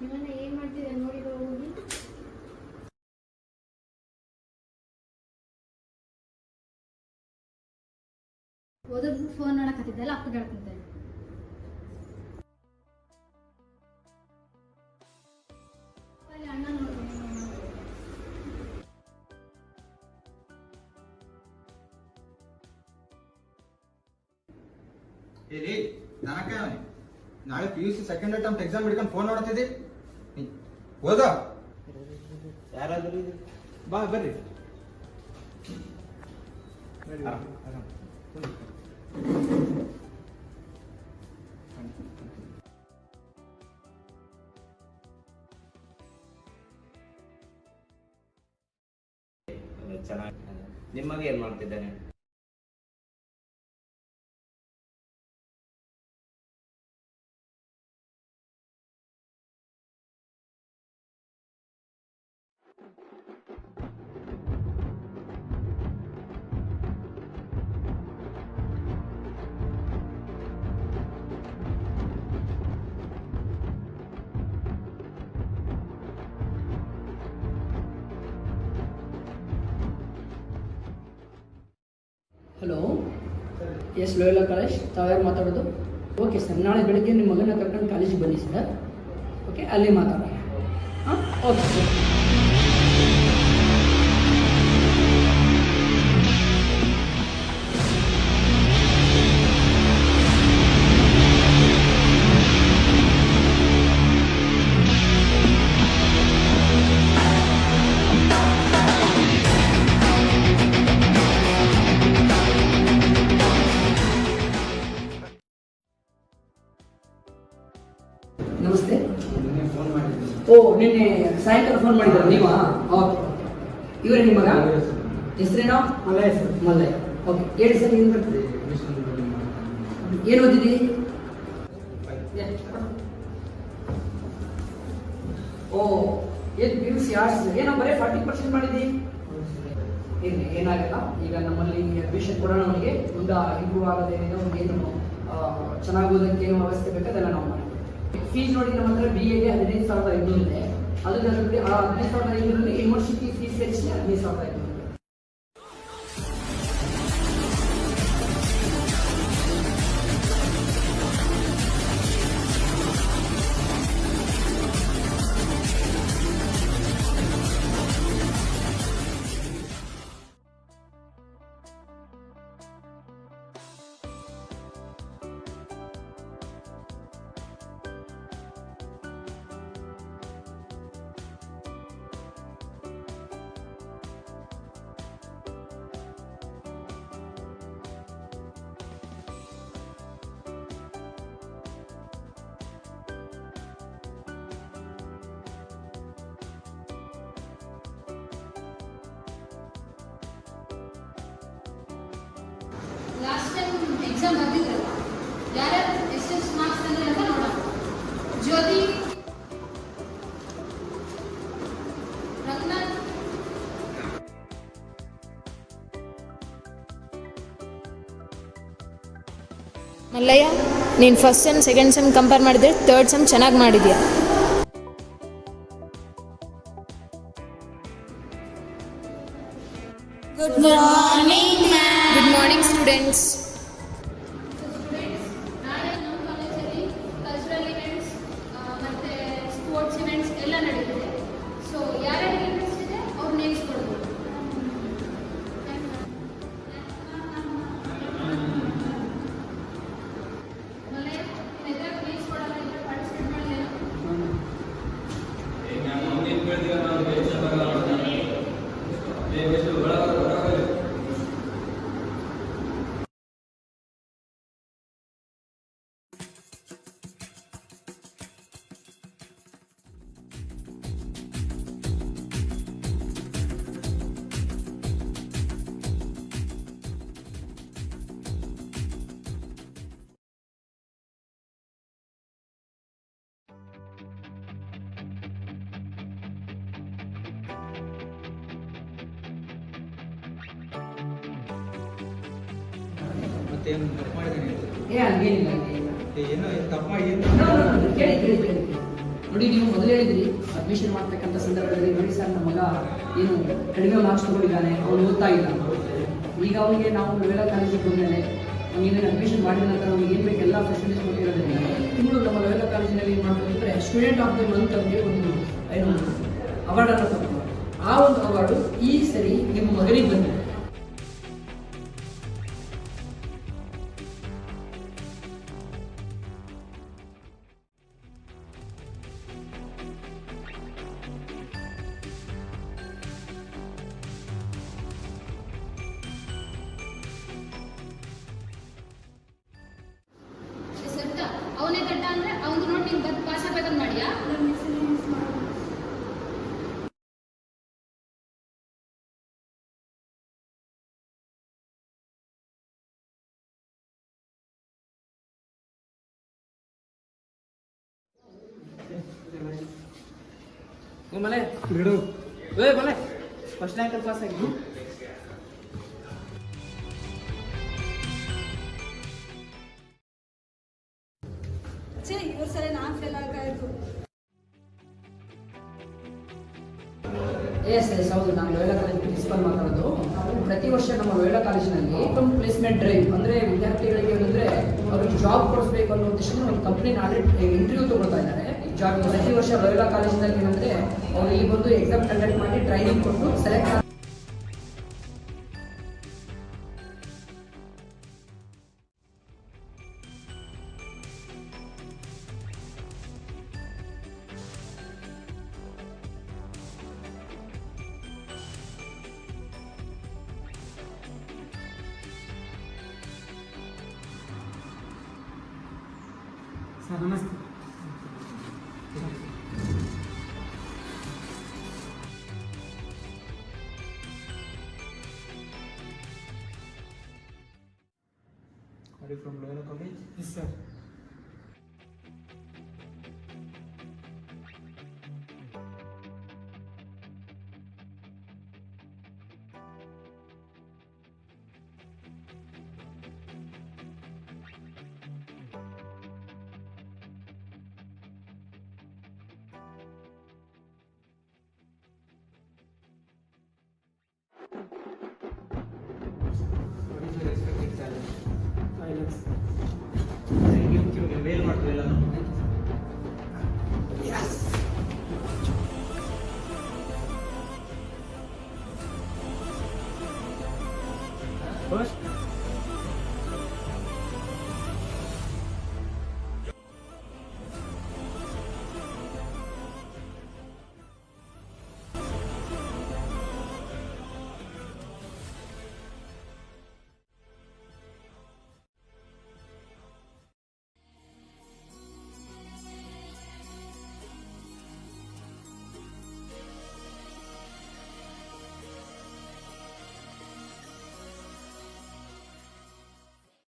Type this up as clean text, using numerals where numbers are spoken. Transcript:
ಇವನ್ನ ಏನ್ ಮಾಡ್ತಿದ್ದೆ ನೋಡಿ ಹೋಗಿ. ಓದೋದು ಫೋನ್ ನೋಡಕತ್ತಿದ್ದಲ್ಲ ಅಪ್ಪ ಹೇಳ್ತಿದ್ದೆ. ಅಣ್ಣ ನೋಡ್ರಿ ಏರಿ ನಾಕೆ ನಾಳೆ PUC ಸೆಕೆಂಡ್ ಅಟೆಂಪ್ಟ್ ಎಕ್ಸಾಮ್ ಹಿಡ್ಕೊಂಡು ಫೋನ್ ನೋಡ್ತಿದ್ದಿ. ಓದೋ ಯಾರಾದ್ರೂ ಬಾ ಬರ್ರಿ. ಚೆನ್ನಾಗಿ ನಿಮಗೆ ಏನ್ ಮಾಡ್ತಿದ್ದಾನೆ? ಹಲೋ, ಎಸ್ ಲೋಯಲಾ ಕಾಲೇಜ್, ತಾವ್ಯಾರು ಮಾತಾಡೋದು? ಓಕೆ ಸರ್, ನಾಳೆ ಬೆಳಗ್ಗೆ ನಿಮ್ಮ ಮಗನ ಕರ್ಕೊಂಡು ಕಾಲೇಜಿಗೆ ಬನ್ನಿ ಸರ್. ಓಕೆ, ಅಲ್ಲಿ ಮಾತಾಡೋಣ. ಹಾಂ, ಓಕೆ ಸರ್. ನಮಸ್ತೆ. ಓ, ನಿನ್ನೆ ಸಾಯಂಕಾಲ ಫೋನ್ ಮಾಡಿದ್ರು ನೀವಾ? ಓಕೆ, ಇವರೇ ನಿಮ್ಮ ಮಗ? ಹೆಸರೇನೋ? ಮಲ್ಲಯ್ಯ ಸರ್. ಮಲ್ಲಯ್ಯ, ಓಕೆ. ಹೇಳಿ ಸರ್, ಏನು ಬರ್ತದೆ? ಏನು ಓದಿದ್ದಿ? ಓ, ಏನು PUC ಆರ್ಟ್ಸ್? ಏನೋ ಬರೀ 40% ಮಾಡಿದ್ದಿ? ಏನಾಗಲ್ಲ. ಈಗ ನಮ್ಮಲ್ಲಿ ಅಡ್ಮಿಷನ್ ಕೊಡೋಣ, ಅವನಿಗೆ ಮುಂದೆ ಇಂಪ್ರೂವ್ ಆಗೋದೇನಿದೆ, ಅವ್ನಿಗೆ ಏನು ಚೆನ್ನಾಗಿ ಓದೋಕ್ಕೆ ಏನು ವ್ಯವಸ್ಥೆ ಬೇಕು ಅದೆಲ್ಲ ನಾವು ಮಾಡ್ತೀವಿ. ಫೀಸ್ ನೋಡಿ, ನಮ್ಮ ಹತ್ರ BA ಗೆ 15,500 ಇದೆ. ಅದನ್ನ ನೋಡಿ, ಆ 15,500 ಯೂನಿವರ್ಸಿಟಿ ಫೀಸ್ ಸೇರಿಸಿ 15,500. ಲಾಸ್ಟ್ ಟೈಮ್ ಎಕ್ಸಾಮ್ ಬರ್ದಿದ್ರಲ್ಲ, ಯಾರ್ಯಾರು ಎಷ್ಟು ಮಾರ್ಕ್ಸ್ ತಂದ್ರೆ ಅಂತ ನೋಡೋಣ. ಜ್ಯೋತಿ, ರಘುನಾಥ್, ಮಲ್ಲಯ್ಯ, ನೀನು first sem second sem compare ಮಾಡಿದ್ರೆ ಥರ್ಡ್ ಸೆಮ್ ಚೆನ್ನಾಗಿ ಮಾಡಿದ್ಯಾ. Good morning ma'am. Good morning students. ನಾಳೆ ನಮ್ಮ ಕಾಲೇಜಲ್ಲಿ ಕಲ್ಚರಲ್ ಇವೆಂಟ್ಸ್ ಮತ್ತು ಸ್ಪೋರ್ಟ್ಸ್ ಇವೆಂಟ್ಸ್ ಎಲ್ಲ ನಡೀತಿದೆ. ಸೊ ಯಾರ್ಯಾರಿಗೆ ಇಂಟ್ರೆಸ್ಟ್ ಇದೆ ಅವ್ರು ನೇಮ್ಸ್ ಕೊಡ್ಬೋದು. ಮಲ್ಲಯ್ಯ, ಇದೆಲ್ಲ ನೇಮ್ಸ್ ಕೊಡೋಲ್ಲ, ಇದ್ರಲ್ಲಿ ಪಾರ್ಟಿಸಿಪೇಟ್ ಮಾಡಲಿಲ್ಲ. ಮತ್ತೇನು ತಪ್ಪು ಮಾಡಿದ್ದೇನೆ? ಹಂಗೇನಿಲ್ಲ. ಏನೋ ತಪ್ಪು ಮಾಡಿ ಕೇಳಿ. ನೋಡಿ ನೀವು ಮೊದಲು ಹೇಳಿದ್ರಿ ಅಡ್ಮಿಷನ್ ಮಾಡ್ತಕ್ಕಂಥ ಸಂದರ್ಭದಲ್ಲಿ ನೋಡಿ ಸರ್ ನಮ್ಮ ಮಗ ಏನು ಕಡಿಮೆ ಮಾರ್ಕ್ಸ್ ತಗೊಂಡಿದ್ದಾನೆ, ಅವನು ಓದ್ತಾ ಇಲ್ಲ. ಈಗ ಅವನಿಗೆ ನಾವು ಲೋಯೋಲಾ ಕಾಲೇಜಿಗೆ ಬಂದಮೇಲೆ ಏನೇನು ಅಡ್ಮಿಷನ್ ಮಾಡಿದ ನಂತರ ಅವ್ನಿಗೆ ಏನು ಬೇಕು ಎಲ್ಲ ಫೆಸಿಲಿಟೀಸ್ ಕೊಟ್ಟಿರೋದ್ರಿಂದ ತಿಂಗಳು ನಮ್ಮ ಲೋಯೋಲಾ ಕಾಲೇಜಿನಲ್ಲಿ ಏನು ಮಾಡ್ಬೋದು ಅಂದರೆ ಸ್ಟೂಡೆಂಟ್ ಆಫ್ ದ ಮಂತ್ ಅಂತ ಒಂದು ಏನು ಅವಾರ್ಡನ್ನು ತಗೊಂಡು, ಆ ಒಂದು ಅವಾರ್ಡು ಈ ಸರಿ ನಿಮ್ಮ ಮಗನಿಗೆ ಬಂದಿದೆ. ಸರಿತಾ ಅವನೇ ದಡ್ಡ ಅಂದ್ರೆ ಅವನು ನೋಡಿ ನೀನು ಬದ್ ಪಾಸ್ ಆಗ್ಬೇಕಂತ ಮಾಡಿಯಾ? ಮಲೆ ಬಿಡು. ಮಲೆ ಫಸ್ಟ್ ರ್ಯಾಂಕ್ ಪಾಸ್ ಆಗಿ ಇವ್ರ ಸಲ ನಾನು ಫೇಲ್ ಆಗಾಯ್ತು. ಎಸ್ ಹೌದು, ನಾನು ಲೋಯೋಲಾ ಕಾಲೇಜ್ ಪ್ರಿನ್ಸಿಪಲ್ ಮಾತಾಡೋದು. ಪ್ರತಿ ವರ್ಷ ನಮ್ಮ ಲೋಯೋಲಾ ಕಾಲೇಜಿನಲ್ಲಿ ಪ್ಲೇಸ್ಮೆಂಟ್ ಡ್ರೈವ್ ಅಂದರೆ ವಿದ್ಯಾರ್ಥಿಗಳಿಗೆ ಏನಂದರೆ ಅವ್ರಿಗೆ ಜಾಬ್ ಕೊಡಿಸ್ಬೇಕು ಅನ್ನೋ ಉದ್ದೇಶದಿಂದ ಒಂದು ಕಂಪ್ನಿ ನಾಳೆ ಇಂಟರ್ವ್ಯೂ ತಗೊಳ್ತಾ ಇದ್ದಾರೆ. ಜಾಬ್ ಪ್ರತಿ ವರ್ಷ ಲೋಯೋಲಾ ಕಾಲೇಜಿನಲ್ಲಿ ಏನಂದರೆ ಅವರು ಇಲ್ಲಿ ಬಂದು ಎಕ್ಸಾಮ್ ಕಂಡಕ್ಟ್ ಮಾಡಿ ಟ್ರೈನಿಂಗ್ ಕೊಟ್ಟು ಸೆಲೆಕ್ಟ್ ಸರ್ ನಮಸ್ತೆ. Are you from Loyola College? Yes, sir. What is your expected salary? 5 lakhs. ಮೇಲ್ ಮಾಡ್ತೀವಲ್ಲ ನಾವು. First,